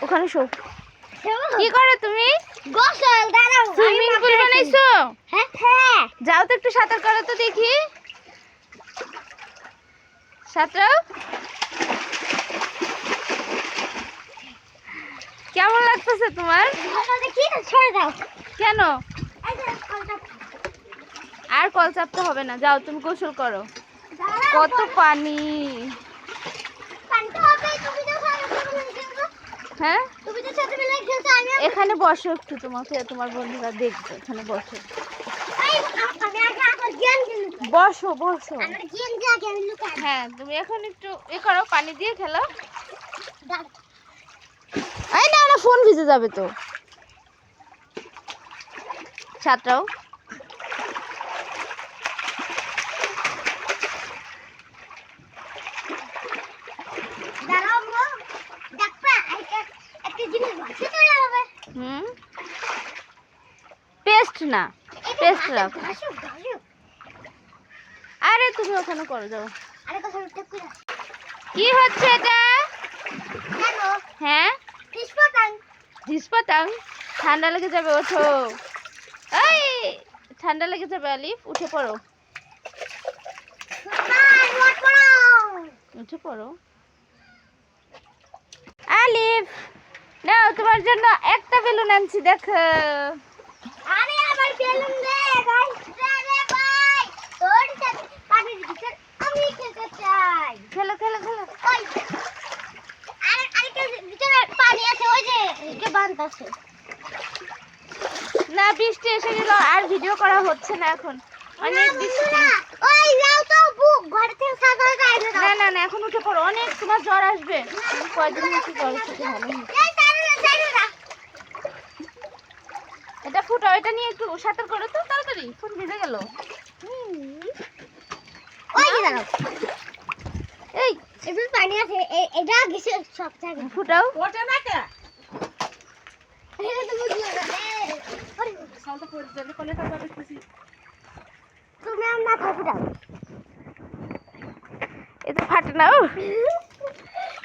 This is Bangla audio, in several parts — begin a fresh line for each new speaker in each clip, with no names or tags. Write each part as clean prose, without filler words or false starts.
ওখানে শো। কি করো তুমি?
গোসল দাঁড়াও।
সুইমিং পুল বানাইছো?
হ্যাঁ হ্যাঁ।
যাও তো একটু সাঁতার কাটো তো দেখি। সাঁতরাও। কেমন লাগতেছে তোমার?
দেখি সরে দাও।
কেন?
এই যে কলটা।
আর কল চাপতে হবে না, যাও তুমি গোসল করো।
দাঁড়াও,
কত পানি!
পানিতে হবে, তুমি তো ছোটবেলায় খেলছো।
হ্যাঁ,
তুমি তো ছোটবেলায় খেলছো,
এখানে বসো একটু, তোমাকে তোমার বন্ধুরা দেখবে, এখানে বসো।
আমি আগে জ্ঞান দিল।
বসো বসো।
আমার জ্ঞান দিয়ে আগে আমি লুকাই।
হ্যাঁ, তুমি এখন একটু করো, পানি দিয়ে খেলো।
দাঁড়াও।
এই না না, ফোন ভিজে যাবে তো। ছাত্রাও।
দাঁড়াও গো। দেখবা একটা জিনিস ভাসে চলে যাবে।
পেস্ট না, পেস্ট রাখ।
ভাসো ভাসো।
আরে তুমি ওখানে করো, যাও।
আরে কথা উঠতে কইরা।
কি হচ্ছে এটা?
কেন?
হ্যাঁ,
পিসপাতাং।
ঝিসপাতাং। ঠান্ডা লেগে যাবে, ওঠো। এই, ঠান্ডা লেগে যাবে আলিফ, উঠে পড়ো।
বাই ওয়াট পড়াও।
উঠে পড়ো আলিফ। নাও তোমার জন্য একটা বেলুন আনছি, দেখো।
আরে আমার বেলুন দে গাইস রে ভাই। তোর সাথে পানির ভিতর আমি খেলতে চাই।
খেলো খেলো খেলো।
ওই আরেকটা ভিতরে পানি আছে, ওই যে এটা বাঁধ আছে।
না, বৃষ্টি এসে গেল, আর ভিডিও করা হচ্ছে না এখন, অনেক বৃষ্টি।
ওই যাও তো বুক ঘর থেকে সাদা গায়ে দাও।
না না না, এখন উঠে পড়ো, অনেক তোমার জ্বর আসবে। কয়দিন হচ্ছে জ্বর থেকে ভালো হয়েছে।
এই সাইডে
এটা ফুটাও, এটা নিয়ে একটু সাঁতার করো তো তাড়াতাড়ি, ফোন ভিজে গেল।
ওই যে দাও।
এই
এবার পানি আছে, এটা গেছে সব জায়গায়।
ফুটাও।
ওটা না কে?
এটা তো বুঝলো না। আরে
সালটা পড়ে যাবে, কোলে কাটা দেখতেছি।
তুমি আমার মাথা ফুটাও।
এটা ফাটে না। ও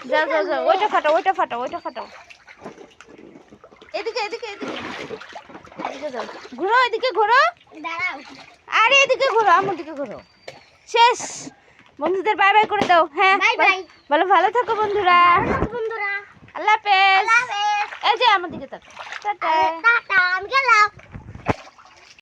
যাও যাও যাও, ওইটা ফাটাও, ওইটা ফাটাও, ওইটা ফাটাও। এদিকে এদিকে এদিকে এদিকে যাও, ঘুরো, এদিকে ঘুরো।
দাঁড়াও।
আরে এদিকে ঘুরো, আমার দিকে ঘুরো। শেষ। বন্ধুদের বাই বাই করে দাও। হ্যাঁ,
বাই বাই।
বলো ভালো থাকো বন্ধুরা।
বন্ধুরা
আল্লাহ হাফেজ।
আল্লাহ হাফেজ।
এই যে আমার দিকে তাকাও। টাটা।
টাটা আমি গেলাম।